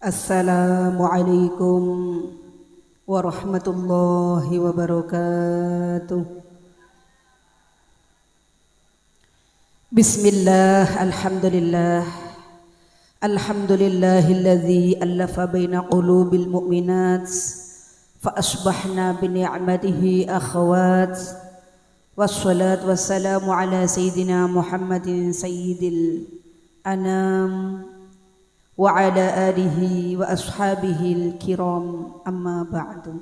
Assalamualaikum warahmatullahi wabarakatuh. Bismillah, alhamdulillah. Alhamdulillahilladzi allafa baina qulubil mu'minat fa asbahna bi ni'matihi akhawat. Wassalatu wassalamu ala sayyidina Muhammadin sayyidil anam wa ala alihi wa ashabihil kiram, amma ba'du.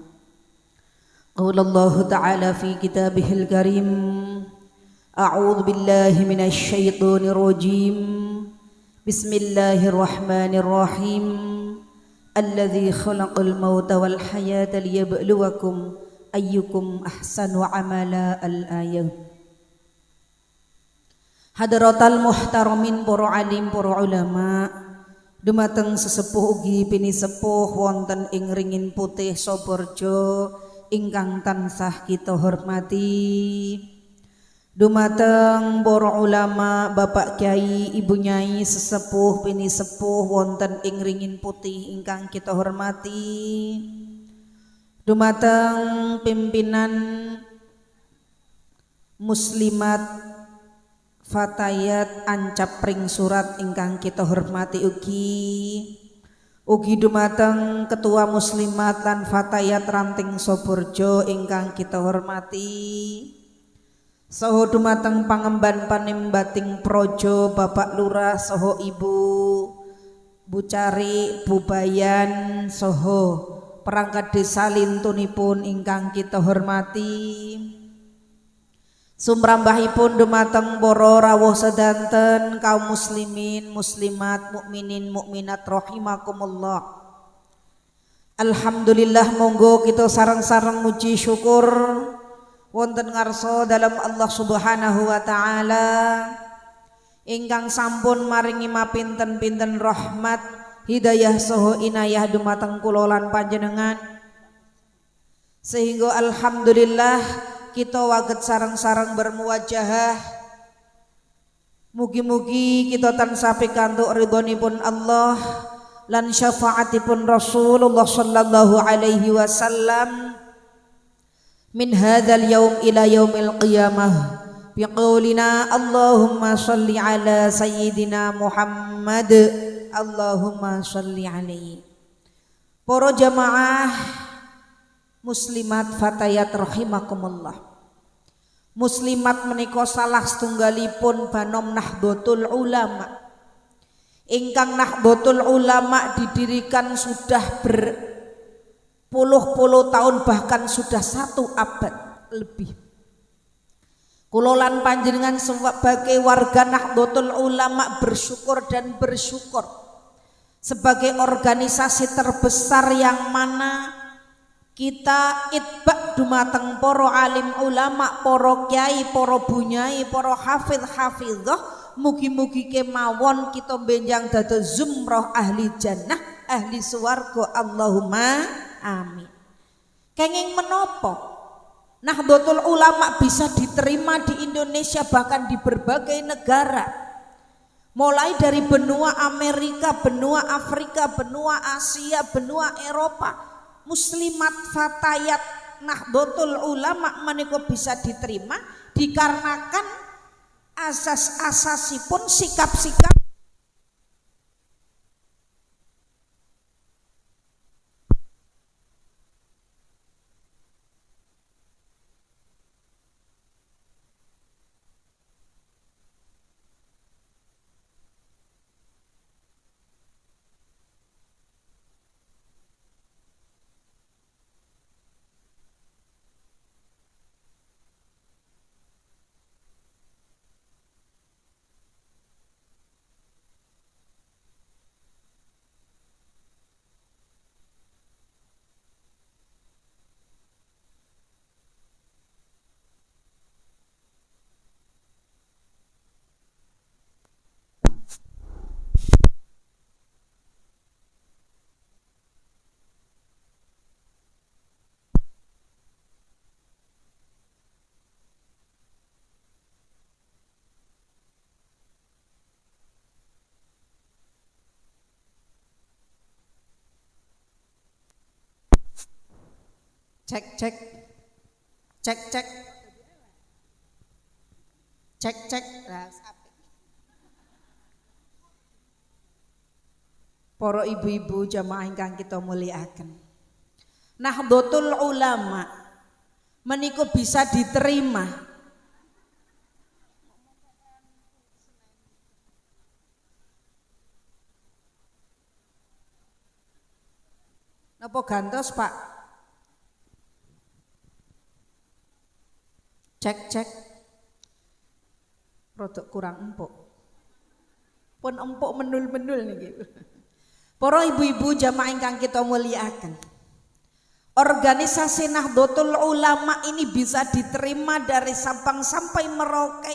Qala Allah ta'ala fi kitabihil karim, a'udzu billahi minasy syaithanir rajim. Bismillahirrahmanirrahim. Alladzi khalaqal mauta wal hayata liyabluwakum ayyukum ahsanu amala. Al-ayat. Hadratal muhtaramin, para alim, para ulama, dumateng sesepuh ugi pinisepuh wonten ing ringin putih Soborjo ingkang tansah kita hormati. Dumateng para ulama, Bapak Kyai, Ibu Nyai, sesepuh pinisepuh wonten ing ringin putih ingkang kita hormati. Dumateng pimpinan muslimat fatayat ancap ring surat ingkang kita hormati ugi dumateng ketua muslimat lan fatayat ranting Soborjo ingkang kita hormati. Saha dumateng pangemban panimbating projo Bapak Lurah saha Ibu Bucari Bubayan saha perangkat desa lintunipun ingkang kita hormati. Sumrambahipun dumateng para rawuh sedanten kaum muslimin muslimat mukminin mukminat rahimakumullah. Alhamdulillah, monggo kita sareng-sareng muji syukur wonten ngarsa dalam Allah Subhanahu wa taala ingkang sampun maringi mapinten-pinten rahmat hidayah saha inayah dumateng kula lan panjenengan, sehingga alhamdulillah kita waget sareng-sareng bermuwajahah. Mugi-mugi kita tansah pikantuk ridhonipun Allah lan syafaatipun Rasulullah sallallahu alaihi wasallam min hadzal yaum ila yaumil qiyamah biqaulina Allahumma shalli ala sayyidina Muhammad, Allahumma shalli alaihi. Para jamaah muslimat fatayat rahimakumullah, muslimat menika salah setunggalipun banom Nahdlatul Ulama. Ingkang Nahdlatul Ulama didirikan sudah berpuluh-puluh tahun, bahkan sudah 1 abad lebih. Kula lan panjenengan sebagai warga Nahdlatul Ulama bersyukur dan bersyukur sebagai organisasi terbesar yang mana kita itbak dumateng para alim ulama, para kiai, para bunyai, para hafidh hafidhah. Mugi-mugi kemawon kita benjang dados zumrah ahli jannah, ahli swarga, Allahumma amin. Kenging menapa Nahdlatul Ulama bisa diterima di Indonesia, bahkan di berbagai negara, mulai dari benua Amerika, benua Afrika, benua Asia, benua Eropa. Muslimat fatayat Nahdlatul Ulama menika bisa diterima dikarenakan asas-asasipun, sikap-sikap Cek cek. Cek cek. Cek cek. Para ibu-ibu jamaah ingkang kita mulyakaken. Nahdlatul Ulama menika bisa diterima napa gantos Pak? Cek cek. Rodok kurang empuk. Pun empuk menul-menul niki. Para ibu-ibu jamaah ingkang kita mulyakaken. Organisasi Nahdlatul Ulama ini bisa diterima dari Sabang sampai Merauke.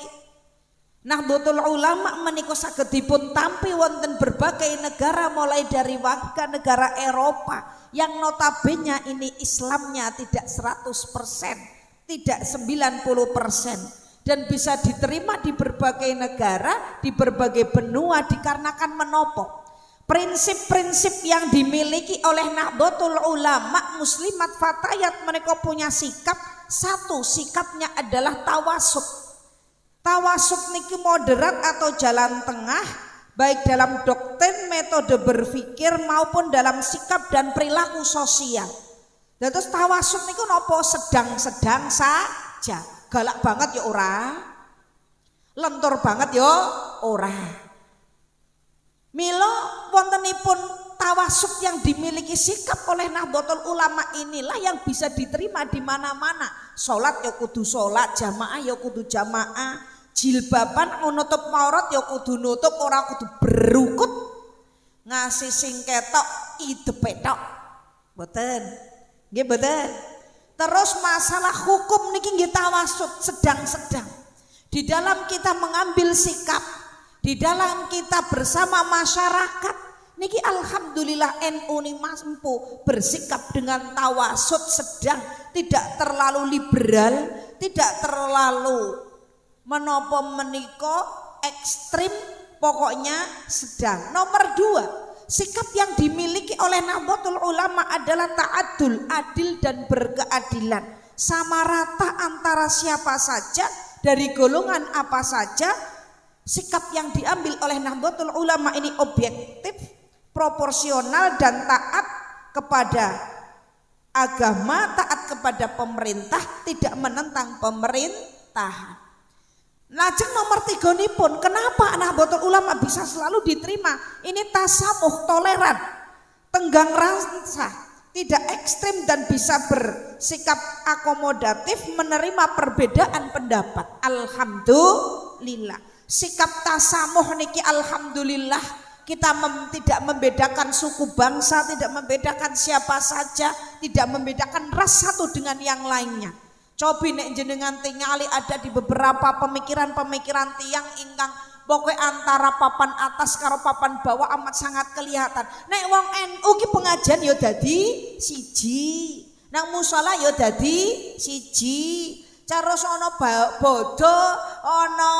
Nahdlatul Ulama menika saged dipun tampi wonten berbagai negara mulai dari warga negara Eropa yang notabene ini Islamnya tidak 100%, tidak 90% dan bisa diterima di berbagai negara, di berbagai benua dikarenakan menapa? Prinsip-prinsip yang dimiliki oleh Nahdlatul Ulama muslimat fatayat mereka punya sikap. Satu, sikapnya adalah tawasut. Tawasut niki moderat atau jalan tengah baik dalam doktrin, metode berpikir maupun dalam sikap dan perilaku sosial. Dan terus tawasut niku nopo sedang-sedang saja. Galak banget ya ora, lentur banget ya ora. Milo wontenipun tawasuk yang dimiliki sikap oleh Nahdlatul Ulama inilah yang bisa diterima di mana-mana. Salat ya kudu salat, jamaah ya kudu jamaah, jilbaban nutup aurat ya kudu nutup, ora kudu berukut. Ngasih sing ketok idepe tok. Mboten. Nggih mboten. Terus masalah hukum niki nggih tawasuk sedang-sedang. Di dalam kita mengambil sikap, di dalam kita bersama masyarakat niki alhamdulillah NU ini mampu bersikap dengan tawasut sedang, tidak terlalu liberal, tidak terlalu menopo meniko ekstrim, pokoknya sedang. Nomor 2, sikap yang dimiliki oleh Nahdlatul Ulama adalah ta'adul, adil dan berkeadilan, sama rata antara siapa saja dari golongan apa saja. Sikap yang diambil oleh Nahdlatul Ulama ini objektif, proporsional dan taat kepada agama, taat kepada pemerintah, tidak menentang pemerintahan. Lajeng nomor 3 nipun, kenapa Nahdlatul Ulama bisa selalu diterima? Ini tasamuh, toleran, tenggang rasa, tidak ekstrim dan bisa bersikap akomodatif menerima perbedaan pendapat. Alhamdulillah. Sikap tasamuh niki alhamdulillah kita tidak membedakan suku bangsa, tidak membedakan siapa saja, tidak membedakan ras satu dengan yang lainnya. Cobi nek jenengan tingali ada di beberapa pemikiran-pemikiran tiang ingkang pokoknya antara papan atas karo papan bawah amat sangat kelihatan. Nek wong NU ki pengajian yo dadi siji, nang musala yo dadi siji. Carus ana bodo ana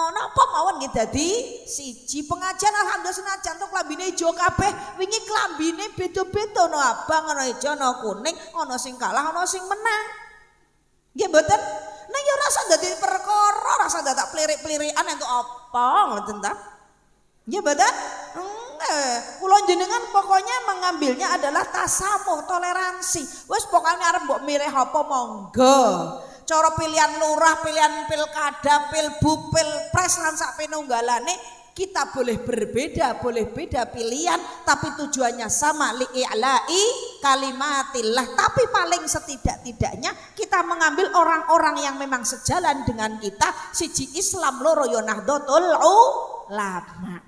napa mawon nggih dadi siji. Pengajian alhamdulillah senajan to klambine ijo kabeh, wingi klambine beda-beda ana abang, ana ijo, ana kuning, ana sing kalah, ana sing menang. Nggih mboten? Nek ya rasa dadi perkara, rasa dadak plirik-plirikan entuk apa ngoten ta? Nggih mboten? Kula jenengan pokoknya mengambilnya adalah tasamuh, toleransi. Wis pokoknya arep mbok milih apa monggo. Cara pilihan lurah, pilihan pilkada, pilbu, pilpres lan sak penunggalane kita boleh berbeda, boleh beda pilihan, tapi tujuannya sama, li'i'la'i kalimatillah. Tapi paling setidak-tidaknya kita mengambil orang-orang yang memang sejalan dengan kita, siji Islam, loro ya Nahdlatul Ulama.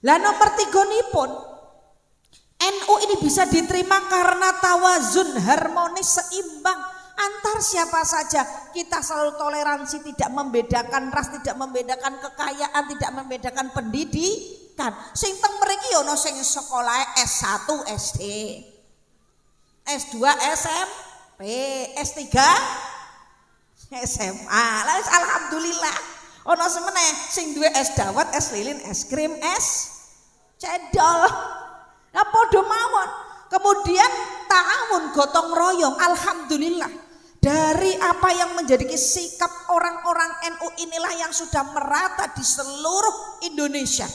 Lah nomor 3 nipun, NU ini bisa diterima karena tawazun, harmonis, seimbang antar siapa saja. Kita selalu toleransi, tidak membedakan ras, tidak membedakan kekayaan, tidak membedakan pendidikan. Sing teng mriki ana sing sekolah S1 SD, S2 SMP, S3 SMA. Lah alhamdulillah. Ana semene sing duwe es dawet, es lilin, es krim, es cendol. Nah padha mawon. Kemudian ta'awun, gotong royong. Alhamdulillah, dari apa yang menjadi sikap orang-orang NU inilah yang sudah merata di seluruh Indonesia.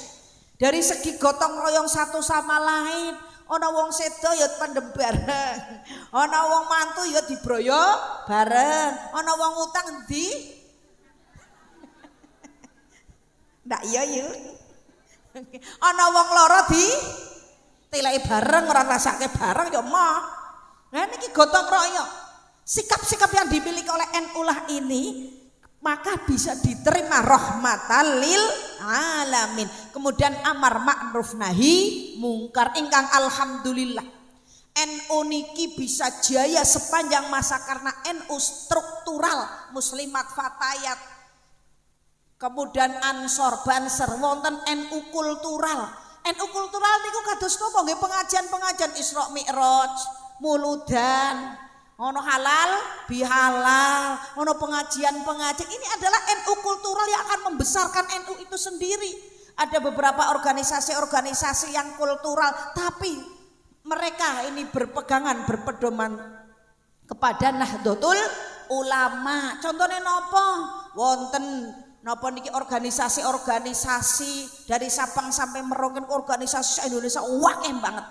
Dari segi gotong royong satu sama lain, ana wong sedo ya pendem bareng, ana wong mantu ya dibroyo bareng, ana wong utang di ndak iya yuk. Ana wong loro di tilai bareng, ora rasake bareng ya mah. Nah niki gotong royong. Sikap-sikap yang dimiliki oleh NU lah ini maka bisa diterima rahmatan lil alamin. Kemudian amar ma'ruf nahi mungkar ingkang alhamdulillah NU niki bisa jaya sepanjang masa karena NU struktural, muslimat fatayat, kemudian ansor banser, wonten NU kultural. NU kultural niku kados napa nggih, pengajian-pengajian Isra Mi'raj, muludan, ono halal bihalal, ono pengajian-pengajian. Ini adalah NU kultural yang akan membesarkan NU itu sendiri. Ada beberapa organisasi-organisasi yang kultural, tapi mereka ini berpegangan, berpedoman kepada Nahdlatul Ulama. Contohnya nopo? Wonten nopo niki organisasi-organisasi dari Sabang sampai Merauke, organisasi Indonesia wakeh banget.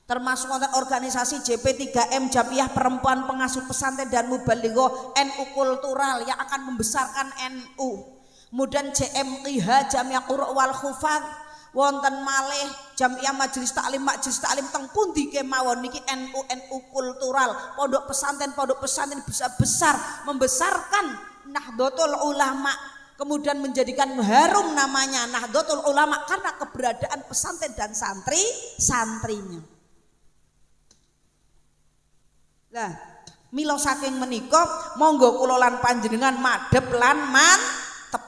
Termasuk wonten organisasi JP3M Jamiyah Perempuan Pengasuh Pesantren dan Mubaligho NU Kultural yang akan membesarkan NU. Kemudian JMIH Jamiyah Qur'an wal Hufadz, wonten malih Jamiyah Majelis Taklim teng pundi kemawon niki NU Kultural. Pondok pesantren bisa besar membesarkan Nahdlatul Ulama. Kemudian menjadikan harum namanya Nahdlatul Ulama karena keberadaan pesantren dan santrinya. Lah, mila saking menika monggo kula lan panjenengan madhep lan mantep.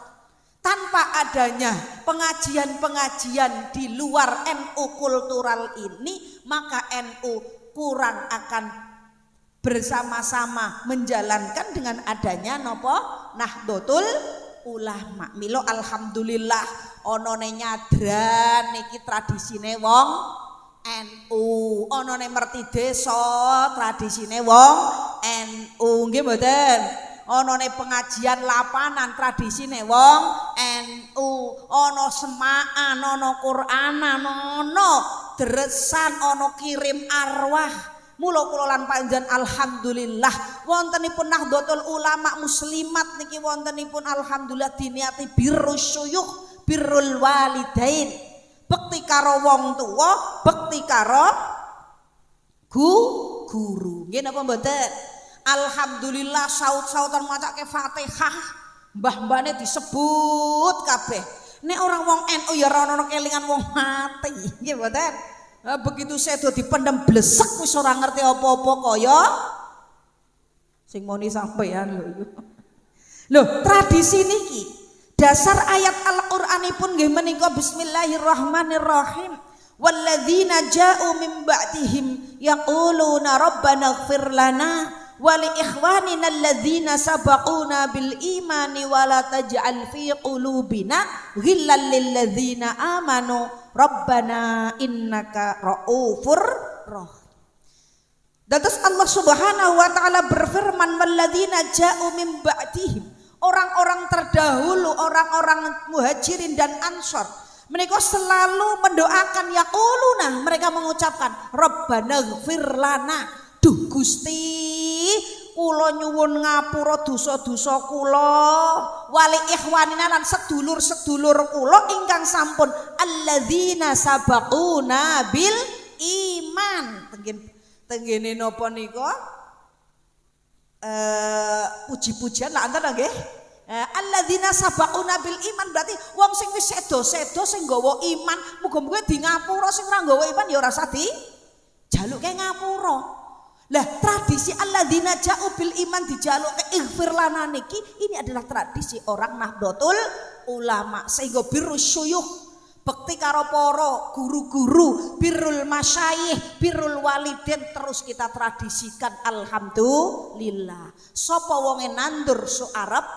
Tanpa adanya pengajian-pengajian di luar NU kultural ini, maka NU kurang akan bersama-sama menjalankan dengan adanya napa Nahdlatul Ulama. Mila alhamdulillah onone nyadran niki tradisine wong NU, onone merti desa tradisine wong NU nggih mboten. Onone pengajian lapanan tradisine wong NU, ono semaan, ono Qur'anan, ono dresan, ono kirim arwah. Mula kula lan panjenengan alhamdulillah wontenipun Nahdlatul Ulama muslimat niki wontenipun alhamdulillah diniati birrus syuyukh, birrul walidain, bekti karo wong tuwa, bekti karo guru. Nggih napa mboten? Alhamdulillah saut-sautan macake Fatihah, mbah-mbahne disebut kabeh. Nek orang wong NU ya ora ono kelingan wong mati. Nggih mboten? Begitu sedo dipendem blesek wis ora ngerti apa-apa kaya sing muni sampeyan lho. Lho, tradisi niki dasar ayat Al-Qur'anipun nggih menika bismillahirrahmanirrahim. Walladzina ja'u min ba'dihim yaquluna rabbana ighfir lana wa li ikhwanina alladzina sabaquna bil imani wa la taj'al fi qulubina ghillan lil ladzina amanu rabbana innaka raufur rahim. Dan terus Allah Subhanahu wa taala berfirman walladzina ja'u min ba'dihim, orang-orang terdahulu, orang-orang muhajirin dan ansor, mereka selalu mendoakan yaquluna, mereka mengucapkan rabbana ighfir lana, duh Gusti kula nyuwun ngapura dosa-dosa kula, wali ikhwanina lan sedulur-sedulur kula ingkang sampun alladzina sabaquna bil iman. Tenggene napa nika puji-pujian lah antara nggih. Alladzina sabaquna bil iman berarti wong sing wis sedo-sedo sing nggawa iman, muga-muga di ngapura, sing ora nggawa iman ya ora usah di jaluke ngapura. Lah tradisi alladzina ja'u bil iman dijaluke ighfir lana niki ini adalah tradisi orang Nahdlatul Ulama, sehingga birrus syuyukh, bekti karo para guru-guru, birrul masyayikh, birrul walidin terus kita tradisikan alhamdulillah. Sapa wonge nandur su arep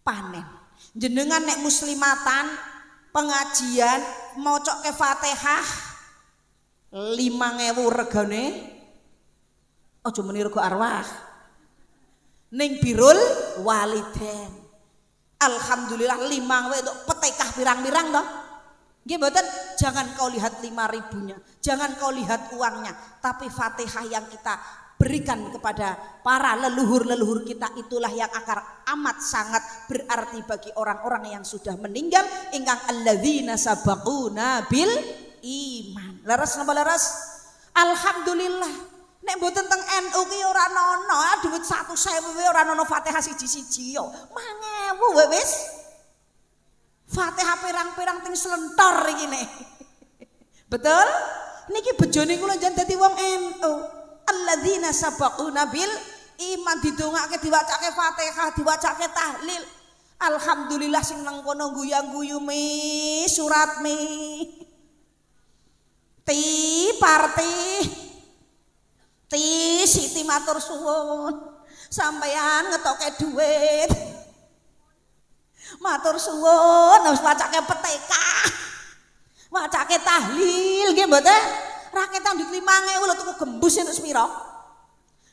panen. Jenengan nek muslimatan pengajian maca ke Fatihah 5.000 regane Aja muni rego arwah. Ning birrul walidain. Alhamdulillah 5 wedok petekah pirang-pirang toh. Nggih mboten, jangan kau lihat 5.000-nya, jangan kau lihat uangnya, tapi Fatihah yang kita berikan kepada para leluhur-leluhur kita itulah yang akan amat sangat berarti bagi orang-orang yang sudah meninggal ingkang alladzina sabaquna bil iman. Leres napa leres? Alhamdulillah. Nek mboten teng NU ki ora ana, dhuwit 100.000 ora ana Fatihah siji-siji yo. 1000 wis. Fatihah pirang-pirang ting selentor iki nek. Betul? Niki bojone kula jan dadi wong NU. Alladzina sabaquna bil iman didongake diwacake Fatihah, diwacake tahlil. Alhamdulillah sing nang kono guyang-guyu mi surat mi. Ti parti. Ti Siti matur suwun. Sampeyan ngetoke dhuwit. Matur suwun wis wacake petekah. Wacake tahlil nggih mboten? Raketan di 5.000 lho tuku gembus entuk sepiro?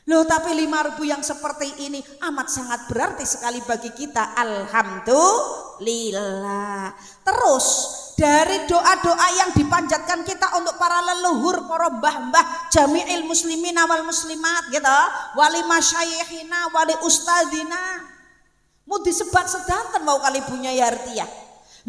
Loh tapi 5.000 yang seperti ini amat sangat berarti sekali bagi kita. Alhamdulillah. Terus dari doa-doa yang dipanjatkan kita untuk para leluhur, para mbah-mbah jami'il muslimin wal muslimat gitu, wali masyayikhina wali ustadzina. Mau disebat sedanten mau kali punya yartiyah.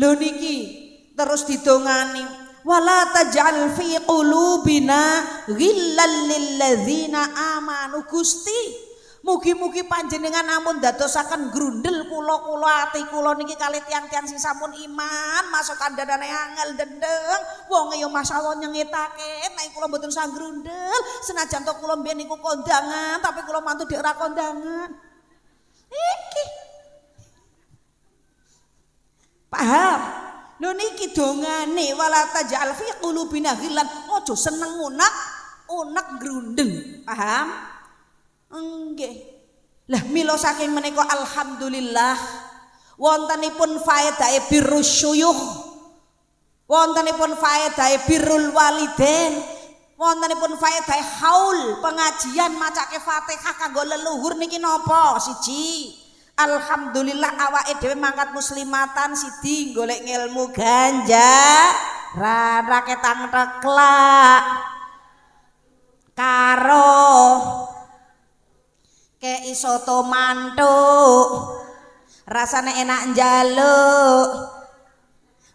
Lho niki terus didongani wala taj'al fi qulubina ghillal lil ladzina amanu. Gusti mugi-mugi panjenengan ampun dadosaken grundel kula ati kula niki kali tiang-tiang sing sampun iman masuk kandhane angel dendeng wong ya masyaallah nyengetake nek kula mboten usah grundel senajan to kula mbiyen niku kondangan tapi kula mantu dhek ora kondangan iki paham. Lho niki dongane wala taj'al fi qulubina ghillan, ojo seneng unek grundeng. Paham? Nggih. Lah mila saking menika alhamdulillah wontenipun faedahe birrus syuyukh. Wontenipun faedahe birrul walidain. Wontenipun faedahe haul pengajian macake Fatihah kanggo leluhur niki napa? Siji, alhamdulillah awake dhewe mangkat muslimatan sidi golek ilmu ganja raketang teklak karo keisoto mantuk rasane enak njaluk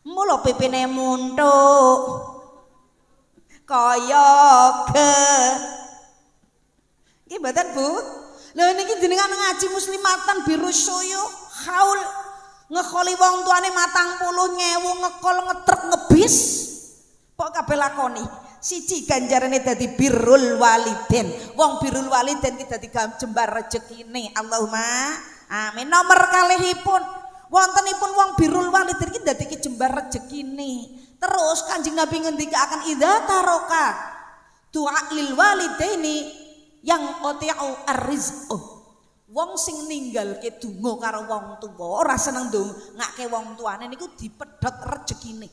mulo pipine muntuk kaya ge iki mboten Bu. Lho niki jenengan ngaji muslimatan birrus syuyukh haul ngekoli wong tuane 40.000 ngekol ngetrek ngebis kok kabeh lakoni. Siji ganjarane dadi birrul walidain. Wong birrul walidain ki dadi jembar rezekine. Allahumma amin. Nomor kalihipun wontenipun wong birrul walidain ki dadi jembar rezekine. Terus Kanjeng Nabi ngendikaken idza taroka du'a lil walidaini yang qati'u ar-rizq. Wong sing ninggalke donga karo wong tuwa ora seneng ndongake wong tuane niku dipedhot rezekine.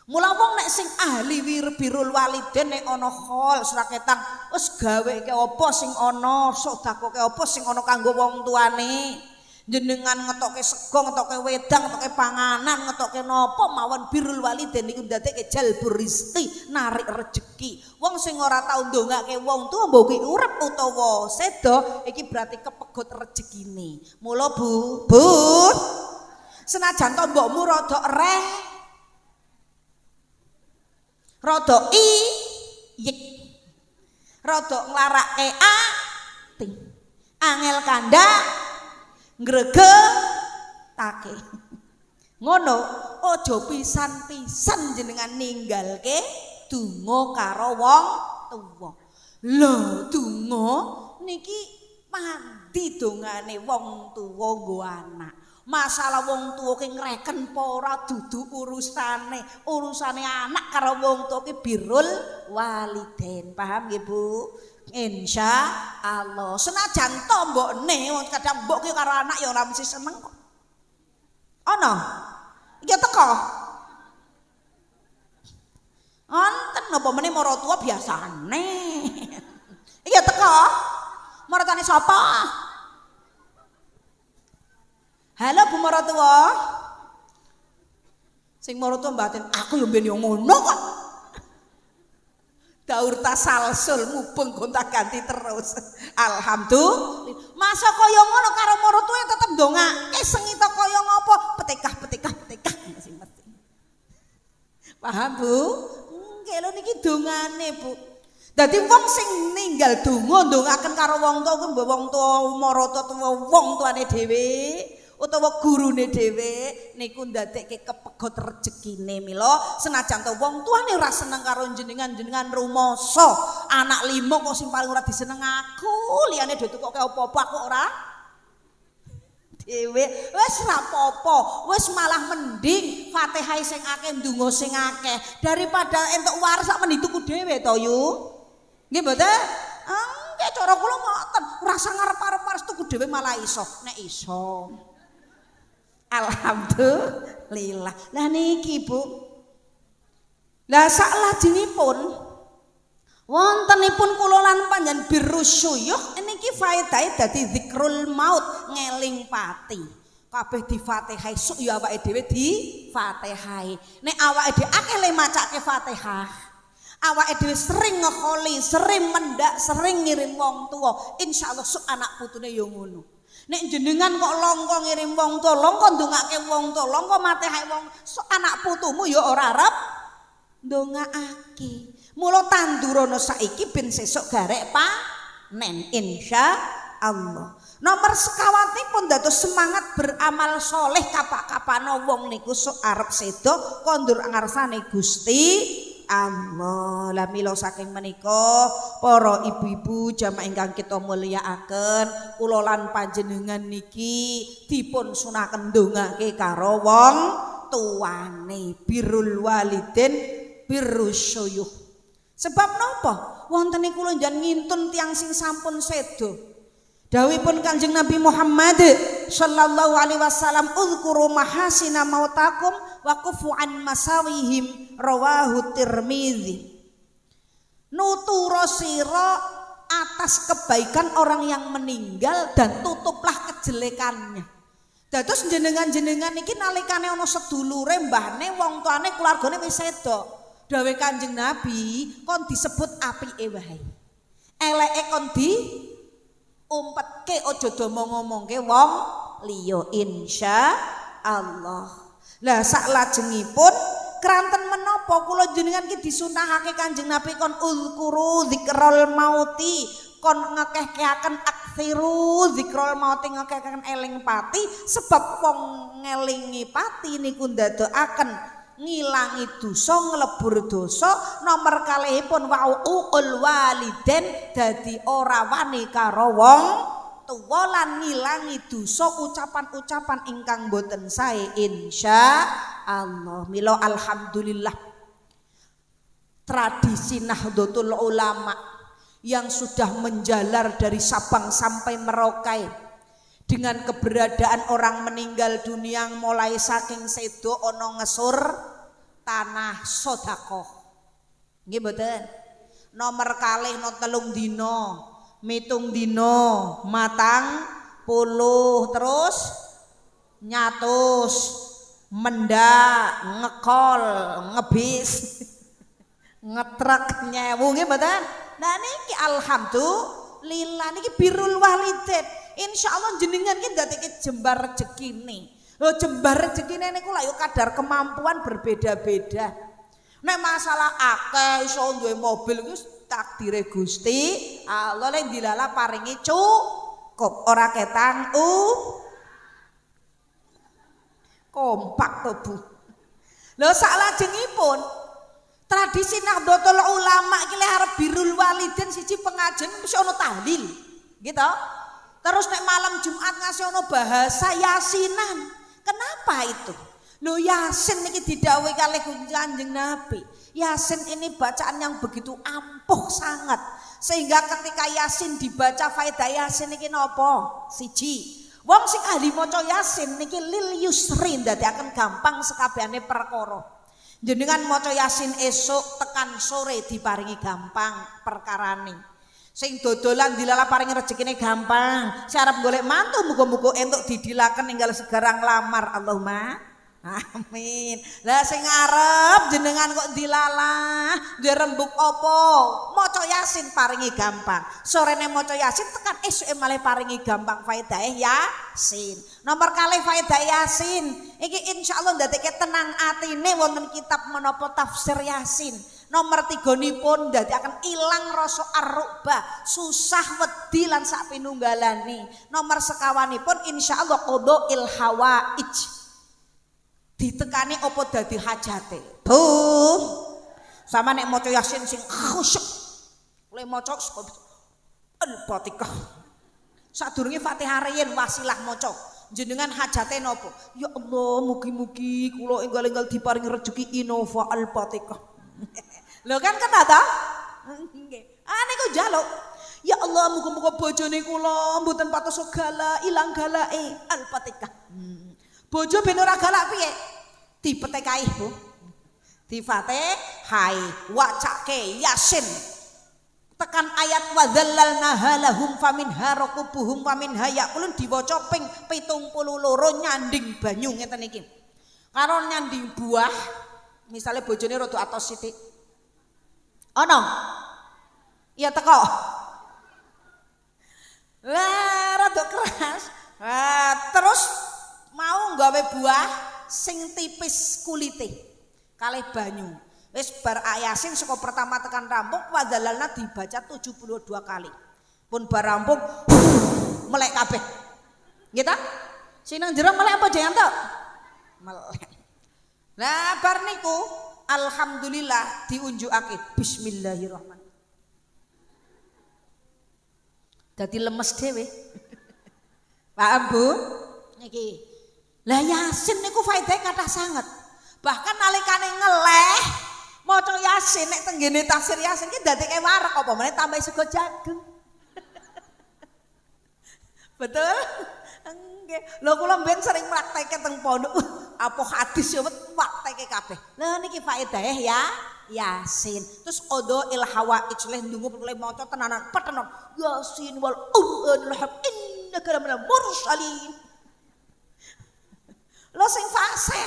Mula wong nek sing ahli birrul walidain nek ana khol sraketang wis gaweke apa sing ana sedekahke apa sing ana kanggo wong tuane. Jenengan ngetoke sego, ngetoke wedang, ngetoke panganan, ngetoke napa mawon birrul walidain niku ndadekke jalbur rizki, narik rezeki. Wong sing ora tau ndongake wong tuwa mbok ki urip utawa sedo iki berarti kepegot rezekine. Mula Bu, senajan to mbokmu rada yik rada nglarake ati angel kandak ngregetake ngono aja pisan-pisan jenengan ninggalke donga karo wong tuwa. Lho donga niki mandi dongane wong tuwa nggo anak. Masalah wong tuwa ki ngreken apa ora dudu urusane anak karo wong tuwa ki birrul walidain. Paham nggih Bu? Insya Allah senajan to mbokne wong kadang mbok ki karo anak ya ora mesti seneng kok. Ana iki teko wonten napa meneh marang tua biasane iki teko mertuane sapa? Halo Bu mertua. Sing mertua mbaten aku yo mben yo ngono kok. Daur tasalsul mubeng gonta-ganti terus. Alhamdulillah. Masa kaya ngono karo mertuane tetep ndongake sengita kaya ngopo? Petekah. Paham Bu? Nggih lho niki dongane Bu. Dadi wong sing ninggal donga ndongaken karo wong tuwa kuwi mbok wong tuwa marata tuwa wong tuane dhewe utawa gurune dhewe niku ndadekke kepegot rezekine mila senajan to wong tuane ora seneng karo jenengan rumoso anak 5 kok sing paling ora diseneng aku liyane do tukoke apa-apa aku ora dhewe wis ra apa-apa wis malah mending Fatihah sing akeh ndonga sing akeh daripada entuk waris sak mendhi tuku dhewe to yu nggih mboten nggih cara kula ngoten rasa ngarep-arep waris tuku dhewe malah iso nek iso alhamdulillah lah niki Bu lah sak lajengipun wontenipun kula lan panjenengan birusyuyuh niki faedahe dadi zikrul maut ngeling pati kabeh di Fatihah sok ya awake dhewe di Fatihah nek awake dhewe akeh le macake Fatihah awake dhewe sering ngeholi sering mendak sering ngirim wong tuwa insyaallah sok anak putune ya ngono nek jenengan kok longko ngirim wong tuwa longko ndongake wong tuwa longko Fatihah wong sok anak putumu ya ora arep ndongaake mula tandurono saiki ben sesuk garek panen insyaallah. Nomor sekawatipun dados semangat beramal soleh kapak-kapana wong niku sok arep sedo kondur ngarsane Gusti Allah. Lah mila saking menika para ibu-ibu jamaah ingkang kita mulyakaken kula lan panjenengan niki dipun sunaken ndongake karo wong tuane birrul waliden birrusyuyuh. Sebab napa? Wonten niku kula njan ngintun tiyang sing sampun sedo. Dawuhipun Kanjeng Nabi Muhammad sallallahu alaihi wasallam uzkuru mahasina mautakum wa kufu an masawihim rawahu Tirmizi. Nutura sira atas kebaikan orang yang meninggal dan tutuplah kejelekannya. Dados jenengan-jenengan iki nalikane ana sedulure mbahne wong tuane keluargane wis sedo. Dawe Kanjeng Nabi kon disebut apike wae. Eleke kon di umpetke aja do ngomongke wong liya insyaallah. Lah sak lajengipun kranten menapa kula jenengan ki disunahake Kanjeng Nabi kon uzkuru zikrul mauti kon ngekeh-kehaken aksiru zikrul mauti ngekeh-kehaken eling pati sebab wong ngelingi pati niku ndadoaken ngilangi dosa nglebur dosa nomor kalihipun wa'uqul waliden dadi ora wani karo wong tuwa lan ngilangi dosa ucapan-ucapan ingkang boten sae insyaallah. Mila alhamdulillah tradisi Nahdlatul Ulama yang sudah menjalar dari Sabang sampai Merauke dengan keberadaan orang meninggal dunia mulai saking sedo ana ngesur tanah sedekah. Nggih mboten. Nomor kalih no 3 dina, 7 dina, matang puluh terus nyatus mendak ngekol ngebis ngetrek nyewu nggih mboten. Nah niki alhamdulillah niki birrul walidin. Insyaallah jenengan ki ndadekke jembar rezekine. Lho jembar rezekine niku lak yo kadar kemampuan berbeda-beda. Nek masalah akeh iso duwe mobil iku takdire Gusti Allah lek dilala paringi cukup ora ketang kompak to Bu. Lho saklajengipun tradisi Nahdlatul Ulama iki lek arep birrul walidin siji pengajian mesti ana tahlil. Gitu. Terus nek malam Jumat ngasih ono bahasa yasinan. Kenapa itu? Loh Yasin ini didhawuhi kalih Kanjeng Nabi. Yasin ini bacaan yang begitu ampuh sangat. Sehingga ketika Yasin dibaca faedah Yasin iki napa? Siji. Wong sing ahli maca Yasin niki lil yusri ndadekaken gampang sekabehane perkara. Jenengan maca Yasin esuk tekan sore diparingi gampang perkarane. Sing dodolan dilala paring rezekine gampang. Sarep golek mantu muga-muga entuk didilaken ninggal segarang lamar. Allahumma amin. Lah sing ngarep jenengan kok dilalah, duwe rembug apa? Maca Yasin paringi gampang. Sorene maca Yasin tekan esuke malah paringi gampang faedahe Yasin. Nomor kalih faedah Yasin. Iki insyaallah ndadekke tenang atine wonten kitab menapa tafsir Yasin. Nomor 3 nipun ndadekaken ilang rasa ar-rukbah, susah wedi lan sak pinunggalane. Nomor sekawanipun insyaallah qada'il hawaij. Ditekani apa dadi hajate. Bu. Sama nek maca Yasin sing khusyuk. Oleh maca Al-Fatihah. Sadurunge Fatihah riyin wasilah maca. Jenengan hajate napa? Ya Allah, mugi-mugi kula enggal-enggal diparingi rejeki Innova Al-Fatihah. Lho kan kena ta? Nggih. Niku njaluk. Ya Allah, muga-muga bojone kula mboten patos gala, ilang galake Al-Fatihah. Bojo ben ora galak piye? Dipetekahi, Bu. Difatihai, wacake Yasin. Tekan ayat wadzallalna halahum faminha rakubuhum faminha yakulun diwaca ping 72 nyanding banyu ngeten iki. Karo nyanding buah, misalnya bojone rada atos sithik. Ono? Iya teko. Lah rada keras. Terus mau gawe buah sing tipis kulite kalih banyu. Wis bar Yasin saka pertama tekan rampung wadzalalna dibaca 72 kali. Pun bar rampung melek kabeh. Nggih ta? Sing nang jero melek apa jangan tok? Melek. Lah bar niku alhamdulillah diunjukake bismillahirrahmanirrahim. Dadi lemes dhewe. Paham, Bu? Niki. Lah Yasin niku faedahe kathah sanget. Bahkan nalikane ngeleh maca Yasin nek tenggene tafsir Yasin ki dadekke wareg apa meneh tambah sego jagung. Betul? Nggih. Lho kula mben sering praktekke teng pondok. Apa hadis ya praktekke kabeh. Lah niki faedahe ya Yasin. Terus qada'il hawaij leh ndonga oleh maca tenanan petenan. Yasin wal qur'anil hakim innaka laminal mursalin. Lo sing fasih,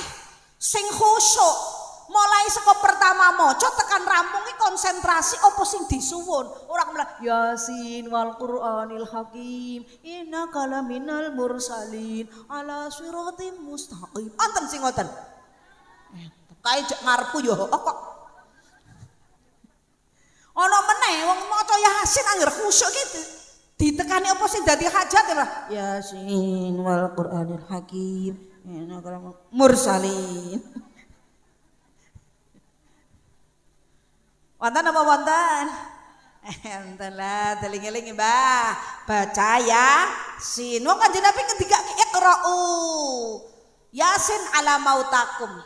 sing khusyuk, mulai saka pertama maca tekan rampungi konsentrasi apa sing disuwun. Ora kemudian Yasin wal Qur'anil Hakim innaka laminal mursalin ala siratim mustaqim. Wonten sing ngoten. Kae jek ngarepku yo kok. Ana meneh wong maca Yasin angger khusyuk iki ditekani apa sing dadi hajat ya. Yasin wal Qur'anil Hakim mursalin. Wonten apa wonten? Enten lah teling-eling Mbah. Baca Yasin. Wong Kanjeng Nabi ketika iqra'u Yasin ala mautakum.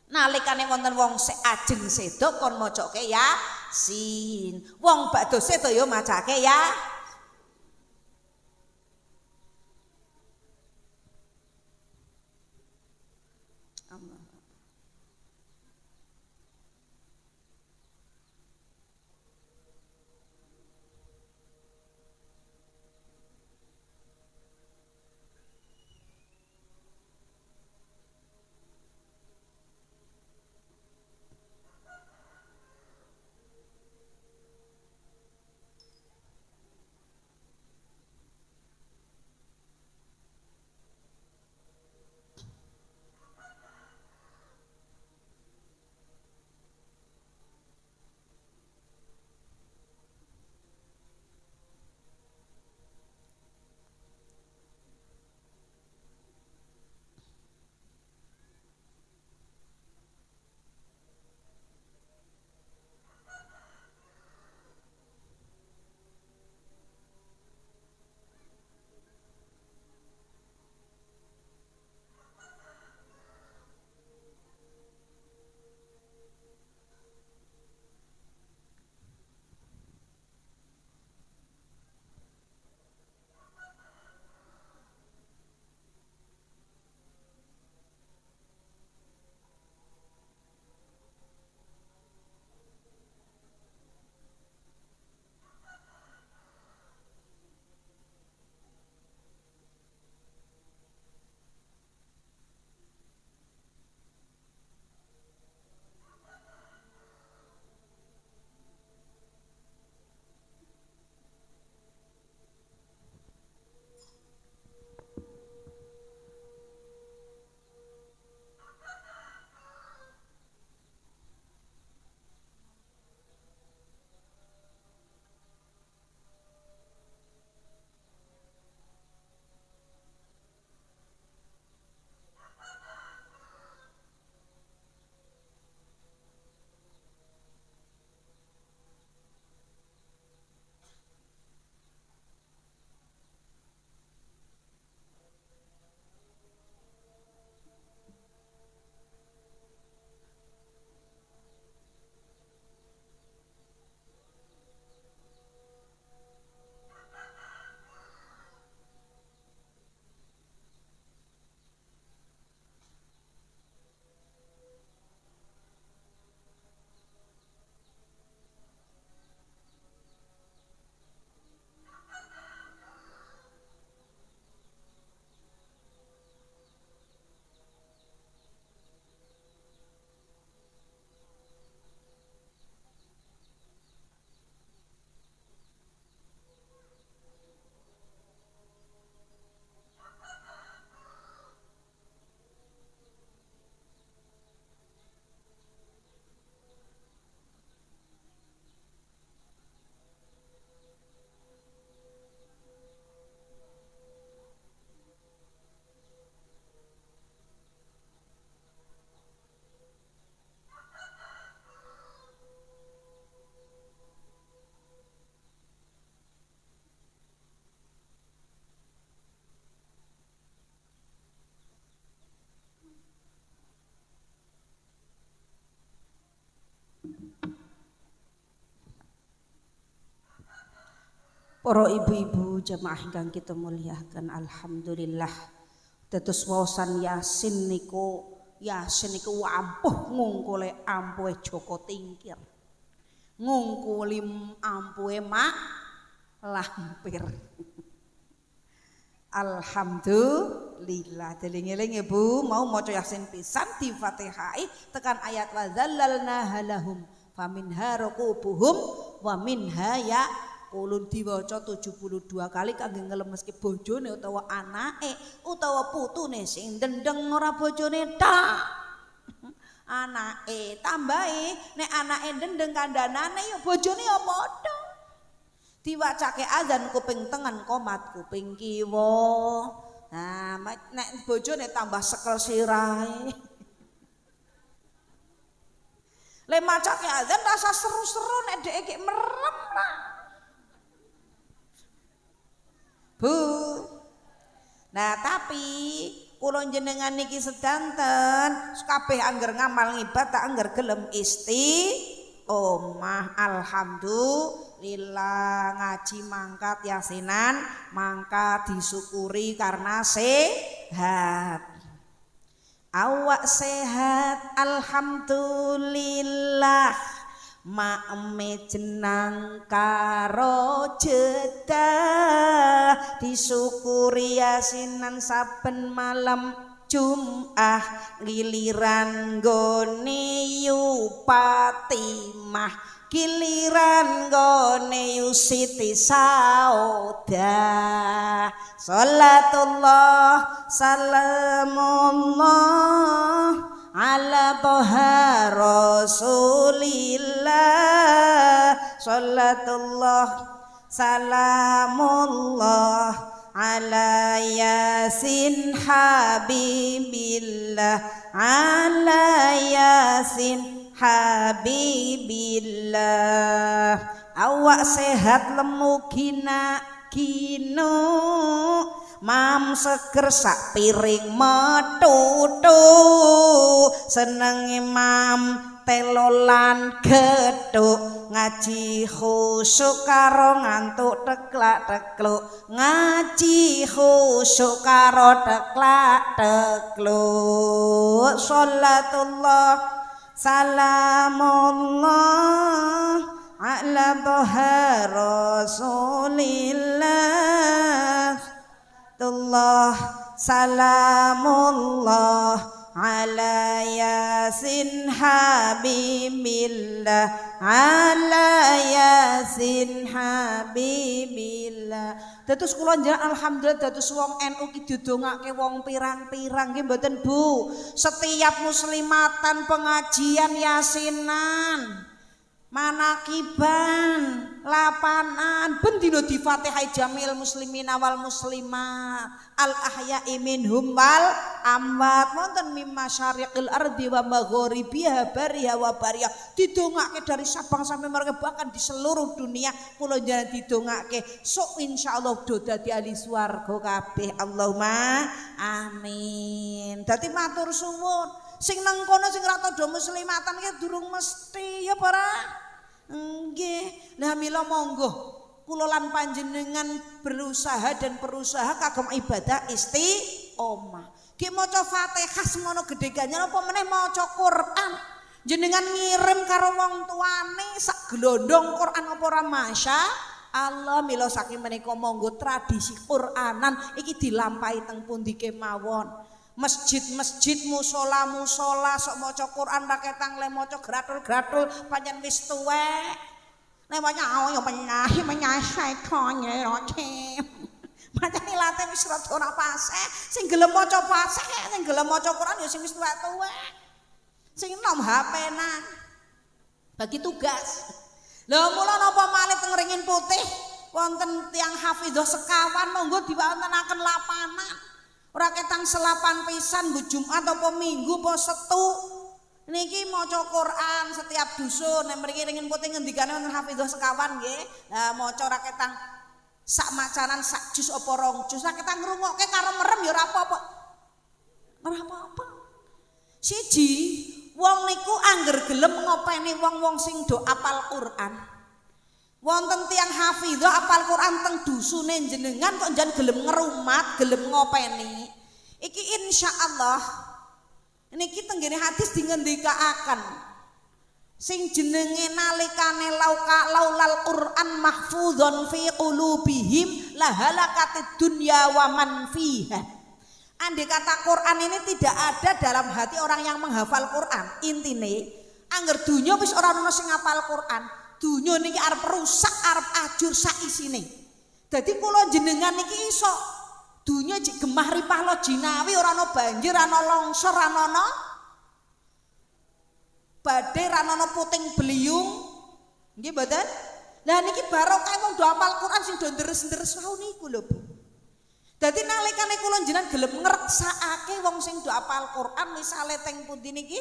Nalikane wonten wong sek ajeng sedo kon macake Yasin. Wong badhe sedo ya macake ya. Para ibu-ibu jamaah ingkang kita muliakan, alhamdulillah dados waosan Yasin niku ampuh ngungkule ampuhe Joko Tingkir. Ngungkuli ampuhe mak lampir. Alhamdulillah. Deling-eling Ibu mau maca Yasin pisan di Fatihai tekan ayat wa dzallalna halahum faminha raqubuhum wa minha kulun diwaca 72 kali kangge ngelemeske bojone utawa anake utawa putune sing ndendeng ora bojone tok. Anake tambahi nek anake ndendeng kandhanane ya bojone ya padha. Diwacake azan kuping tengen komat kuping kiwa. Nah, nek bojone tambah sekel sirahe. Le macake azan rasa seru-seru nek dhek iki merem lah. Bu. Nah, tapi kula jenengan niki sedanten kabeh angger ngamal ngibadah angger gelem istiqomah. Alhamdulillah ngaji mangkat yasinan mangkat disyukuri karena sehat. Awak sehat alhamdulillah. Maeme jenang karo jedah disyukuri yasinan saben malam Jum'ah giliran gone yu Fatimah giliran gone yu Siti Saudah salatullah salamullah ala toha rasulillah salatullah salamullah ala yasin habibillah ala yasin habibillah. Awak sehat lemu gina gino mam seger sak piring metutu seneng imam telolan geduk ngaji khusyuk karo ngantuk teklak-tekluk ngaji khusyuk karo teklak-tekluk salatullah salamullah ala toha rasulillah Allah salamullah ala yasin habibillah ala yasin habibillah. Dados kula njenengan alhamdulillah dados wong NU ki didongake wong pirang-pirang nggih mboten Bu. Setiap muslimatan pengajian yasinan manakiban lapanan bendino di Fatihai jamil muslimin wal muslimat al ahya'i minhum wal amwat wonten mimma syariqil ardi wa magharibiha bariha wa bariyah didongake dari Sabang sampai Merauke bahkan di seluruh dunia kula njenengan didongake sok insyaallah do dadi ahli swarga kabeh Allahumma amin. Dadi matur suwun sing nang kono sing ra tandha muslimatan ki durung mesti ya para nggih. Lah mila monggo kula lan panjenengan berusaha dan berusaha kagem ibadah istiqomah. Ki maca Fatihah semono gedhe ganjar apa meneh maca Quran. Jenengan ngirim karo wong tuane sak glondong Quran apa ora masya Allah. Mila saking menika monggo tradisi Quranan iki dilampahi teng pundi kemawon. Masjid-masjid musola-musola sok maca Quran ra ketang le maca gratul-gratul pancen wis tuwek. Nek waca ya menyahi saikone roce. Pancen ilate wis rada ora paseh, sing gelem maca paseh, sing gelem maca Quran ya sing wis tuwek-tuwek. Sing nom HP-nan. Bagi tugas. Lha mula napa malih teng Ringin Putih wonten tiyang hafizah sekawan monggo diwaontenaken lapanan. Ora ketang selapan pisan bu Jumat apa Minggu apa Setu niki maca Quran setiap dusun. Nek mriki Ringin Putih ngendikane wonten hafizah sekawan nggih. Lah maca ora ketang sak macanan sak jus apa rong jus. Ora ketang ngrungokke karo merem ya ora apa-apa. Ora apa-apa. Siji, wong niku angger gelem ngopeni wong-wong sing do apal Quran. Wonten tiang hafizah apal Quran teng dusune jenengan kok njan gelem ngerumat, gelem ngopeni. Iki insyaallah niki tenggene hadis dingendikaaken sing jenenge nalikane laulal Quran mahfuzun fi qulubihim la halakatid dunya wa man fiha. Andai kata Quran ini tidak ada dalam hati orang yang menghafal Quran, intine angger dunya wis ora ono sing ngapal Quran, dunya niki arep rusak, arep ajur sak isine. Dadi kula jenengan niki iso dunya jek gemah ripah lo jinawi, ora ono banjir, ora ono longsor, ora ono badhe, ora ono puting beliung. Nggih mboten? Lah niki barokah wong do hafal Quran sing do deres-deres wau niku lho, Bu. Dadi nalikane kula jenengan gelem ngreksakake wong sing do hafal Quran misale teng pundi niki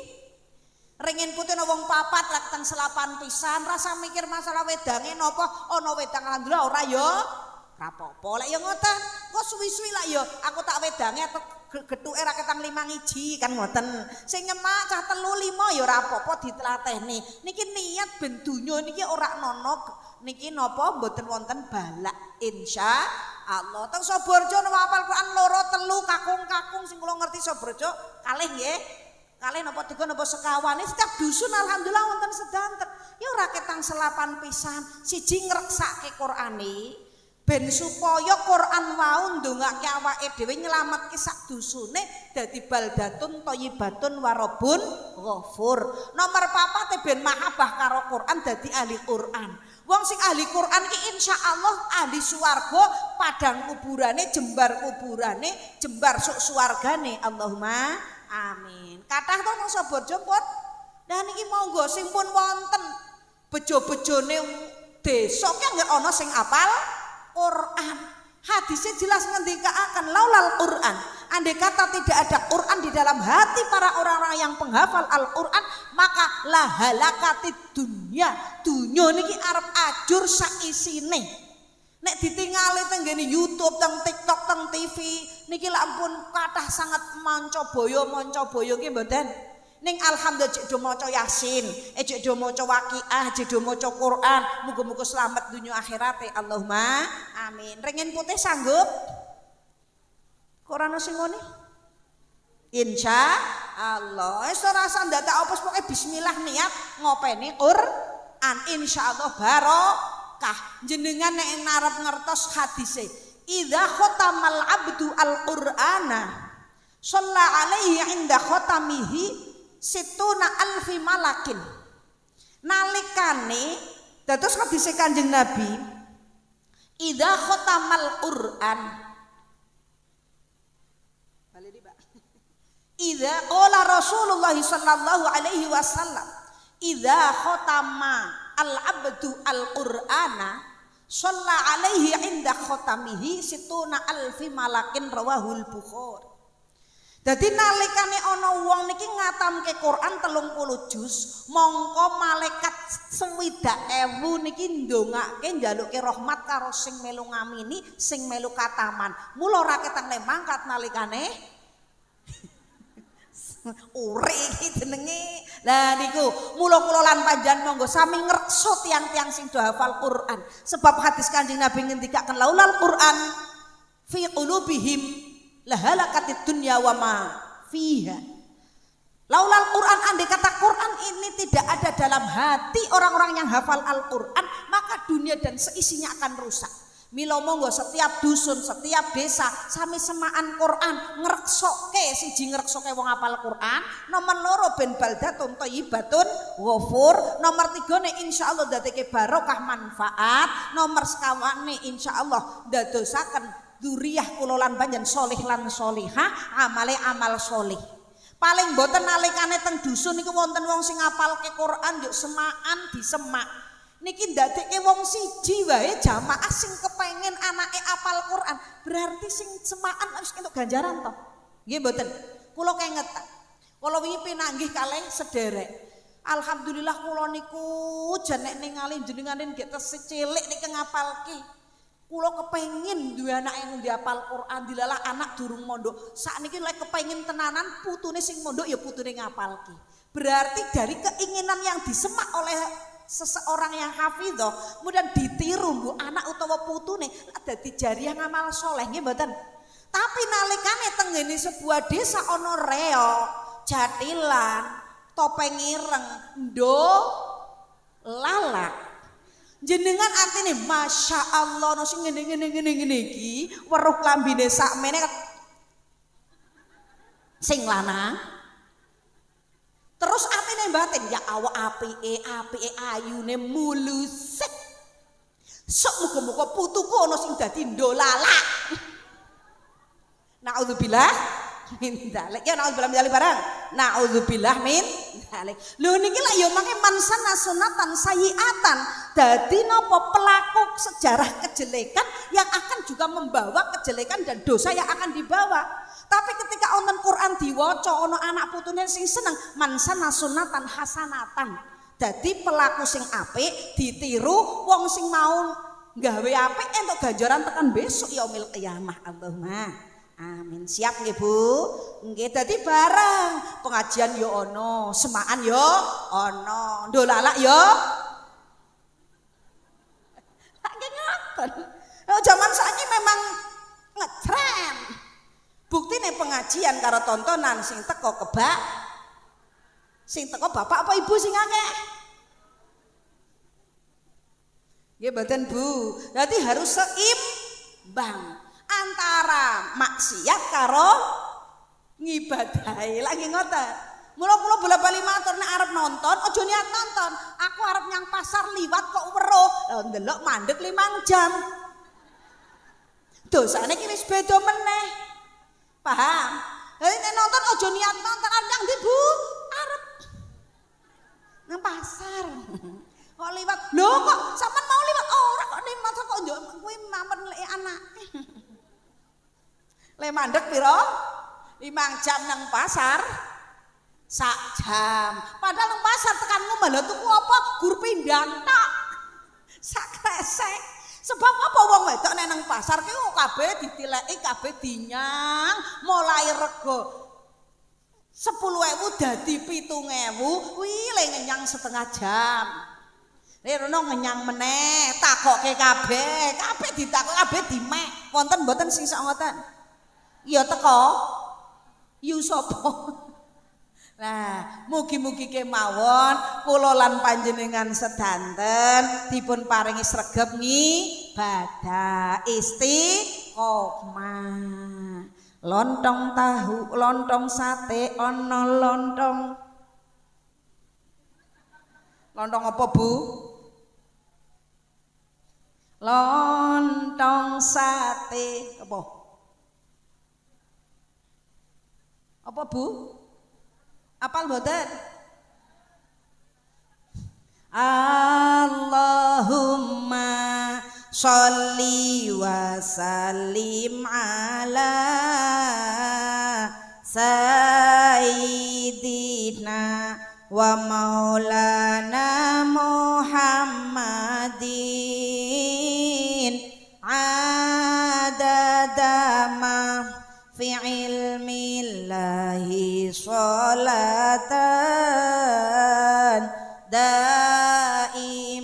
ringin putih wong papat lak teng selapan pisan rasa mikir masalah wedange napa ana wedang alhamdulillah ora ya rapopo lek ya ngoten kok suwi-suwi lak ya aku tak wedange atau gethuke ra ketang 5 iji kan ngoten sing nyemak cah 3 5 ya ora apa-apa ditlatehne niki niat ben donya niki ora nono niki napa mboten wonten balak insyaallah teng Soborjo hafal Quran loro telu kakung-kakung sing kula ngerti Soborjo kalih nggih kalih napa 3 napa sekawane setiap dusun alhamdulillah wonten sedanten ya ora ketang selapan pisan siji ngreksake Qur'ane ben supaya Quran wau ndongake awake dhewe nyelametke sak dusune dadi baldatun thayyibatun warabun ghafur. Nomor 4 ben mahabbah karo Quran dadi ahli Quran. Wong sing ahli Quran ki insyaallah ahli swarga, padang kuburane jembar kuburane, jembar suk swargane. Allahumma amin. Kathah to nang Soborjo pun. Lah niki monggo sing pun wonten bejo-bejone desa ki nggih ana sing apal Quran. Hadisnya jelas ngendikaaken laulal Quran. Andai kata tidak ada Quran di dalam hati para orang-orang yang penghafal Al-Quran, maka la halakatid dunya. Dunya niki arep ajur sak isine. Nek ditingali teng ngene YouTube, teng TikTok, teng TV, niki lak ampun kathah sangat manca boyo ki mboten. Ning alhamdulillah cek do maca Yasin, cek do maca Waqiah, cek do maca Quran, muga-muga selamat dunia akhirate. Allahumma amin. Ringin putih sanggup? Quran sing ngene? Insyaallah. Wis ora usah ndadak opos pokoke bismillah niat ngopeni Quran. Insyaallah barokah. Jenengan nek narep ngertos hadise. Idza khatamal abdu al-Qur'ana shalla alaihi inda khatamihi situna alfi malakin. Nalikane dados hadise Kanjeng Nabi idza khatamal Qur'an idza qala Rasulullah sallallahu alaihi wasallam idza khatama al-abdu al-Qur'ana shalla alaihi inda khatamihi situna alfi malakin rawahul Bukhari. Dadi nalikane ana wong niki ngatamke Quran 30 juz, mongko malaikat 60.000 niki ndongake njaluke rahmat karo sing melu ngamini, sing melu kataman. Mula ora ketang mangkat nalikane ure iki jenenge. Lah niku mula kula lan panjenengan monggo sami ngrekso tiang-tiang sing do hafal Quran. Sebab hadis Kanjeng Nabi ngendikaken laulal Quran fi qulubihim lahalakatid dunya wa ma fiha. Laulal Quran, andai kata Quran ini tidak ada dalam hati orang-orang yang hafal Al-Quran, maka dunia dan seisinya akan rusak. Mila monggo setiap dusun, setiap desa sami semaan Quran, ngreksoke siji ngreksoke wong hafal Quran. Nomor 2 ben baldatun thayyibatun ghafur. Nomor 3 ne insyaallah dadeke barokah manfaat. Nomor 5 insyaallah dadosaken dzurriyyah kula lan panjenengan saleh lan salihah, amale amal saleh. Paling mboten nalikane teng dusun niku wonten wong sing ngapalke Quran yo semaan disemak. Niki ndadekke wong siji wae jamaah sing kepengin anake apal Quran, berarti sing semaan harus entuk ganjaran to. Nggih mboten? Kula kenget. Kula wingi pinanggih kalih sederek. Alhamdulillah kula niku jan nek ningali jenengan nggih tesih cilik niki ngapalke. Kula kepengin duwe anak yang dihafal Quran, dilalah anak durung mondok. Sakniki lek kepengin tenanan putune sing mondok ya putune ngapalke. Berarti dari keinginan yang disemak oleh seseorang yang hafidhah kemudian ditiru bu anak utawa putune dadi jariah ngamal soleh nggih mboten. Tapi nalikane tenggene sebuah desa ana reo, jatilan, topeng ireng, lalak. Jenengan artine masya Allah no sing ngene iki weruh klambine sakmene sing lanang. Terus artine batin ya awak apike ayune mulusik. Sok muga-muga putuku ana sing dadi ndolala. Naudzubillah min dzalik. Ya naudzubillah min dzalik barang. Naudzubillah min dzalik. Lho niki lak ya mangke mansana sunatan sayiatan. Dadi napa pelaku sejarah kejelekan yang akan juga membawa kejelekan dan dosa yang akan dibawa. Tapi ketika wonten Quran diwaca ana anak putune sing seneng mansana sunatan hasanatan. Dadi pelaku sing apik ditiru wong sing mau gawe apik entuk ganjaran tekan besok yaumil qiyamah. Allahumma amin. Siap nggih Bu? Nggih dadi bareng pengajian yo ono, semaan yo ono, ndolala yo. Nggih ngoten. Zaman saiki memang ngetren. Buktine pengajian karo tontonan sing teko kebak. Sing teko bapak apa ibu sing akeh? Nggih mboten Bu. Berarti harus seimbang antara maksiat karo ngibadahi. Lagi ngoten. Mula-mula bola-bali matur nek arep nonton aja niat nonton. Aku arep nyang pasar liwat kok weruh. Lah ndelok mandeg 5 jam. Dosane iki wis beda meneh. Paham? Nek nonton aja niat nonton arep nyang ndi Bu? Arep nang pasar. Kok liwat. Lho kok sampean mau liwat ora kok liwat kok yo kuwi mamen lek anak. Le mandek piro? 5 jam nang pasar. Sak jam. Padahal nang pasar tekan ngomah lho tuku apa? Gur pindang tok. Sak kresek. Sebab apa wong wedok nek nang pasar ki kabeh ditileki, kabeh dinyang, mulai rego 10.000 dadi 7.000, kuwi le ngenyang setengah jam. Rono ngenyang meneh, takoke kabeh ditakok kabeh dimek. Wonten mboten sing sak ngoten? Ya teko. Yu sapa? Nah, mugi-mugi kemawon kula lan panjenengan sedanten dipun paringi sregep ngibadah istiqomah. Lontong tahu, lontong sate, ana lontong. Lontong apa, Bu? Lontong sate apa? Apa Bu? Apal mboten? Allahumma sholli wa sallim ala sayyidina wa maulana Muhammadin adadama fi ilmillahi sholatan daimatan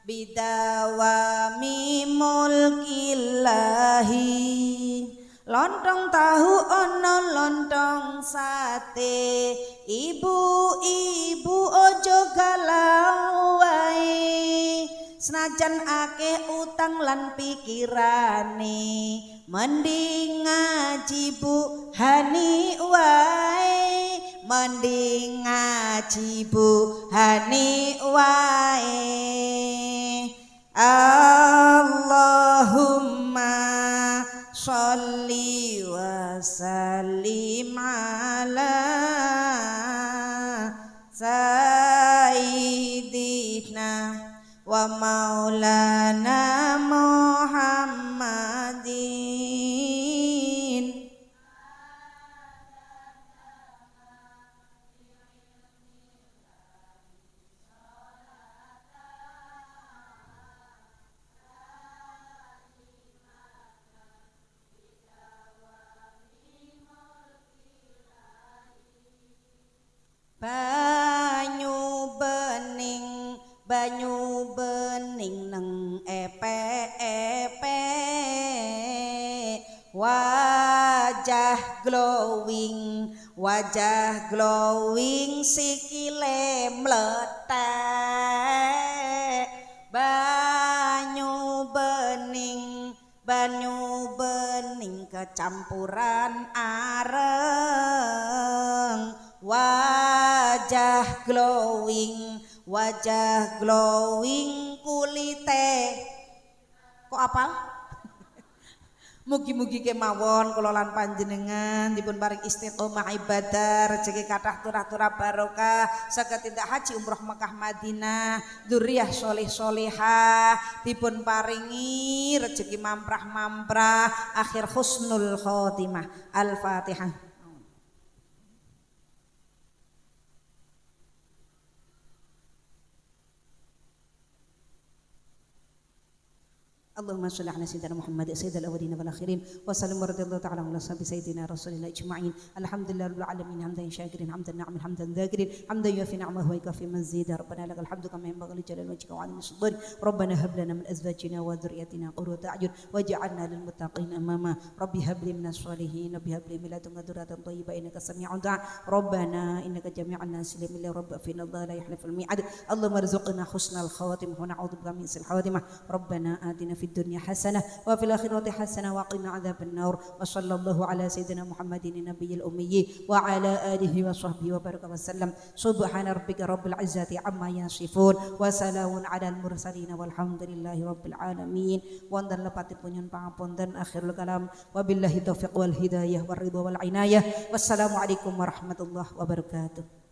bidawami mulkillahi. Lontong tahu ono lontong sate, ibu-ibu ojo galau wae. Senajan akeh utang lan pikirane, mending ngaji Bu hani wae, mending ngaji Bu hani wae. Allahumma sholli wa sallim ala sayyidina wa maulana Muhammadin. Banyu bening banyu bening neng epe-epe wajah glowing sikile mletek banyu bening kecampuran areng wajah glowing kulite kok apal. Mugi-mugi kemawon kula lan panjenengan dipun paring istiqomah ibadah rezeki kathah turah-turah barokah saged tindak haji umroh Mekah Madinah dzurriyyah sholih-sholihah dipun paringi rezeki mamprah-mamprah akhir husnul khotimah. Al-Fatihah. Allahumma sholli ala sayyidina Muhammad sayyidil awwalin wal akhirin wa sallim radhiyallahu ta'ala ala sahbi sayyidina rasulillah ajma'in alhamdulillahi rabbil alamin hamdan syakirin hamdan na'imin hamdan dhakirin hamdan yufi ni'amahu wa yukafi mazida rabbana lakal hamdu kama yanbaghi li jalali wajhika wa 'azimi sultanik rabbana hab lana min azwajina wa dhurriyyatina qurrata a'yun waj'alna lil muttaqina imama rabbi hab li minas sholihin rabbi hab li min ladunka dhurriyatan thayyibah innaka sami'ud du'a rabbana innaka jami'an nas li rabbi fina la yuhliful mi'ad Allahumma arzuqna husnal khawatim wa na'udzubika min su'il khawatimah rabbana atina في الدنيا حسنة وفي الآخرة حسنة وقنا عذاب النار وصلى الله على سيدنا محمد النبي الأمي وعلى آله وصحبه وبارك وسلم سبحان ربك رب العزة عما يصفون وسلام على المرسلين والحمد لله رب العالمين wonten lepatipun pangapunten akhirul kalam wabillahi taufiq wal hidayah war ridha wal inayah wassalamu alaikum warahmatullahi wabarakatuh.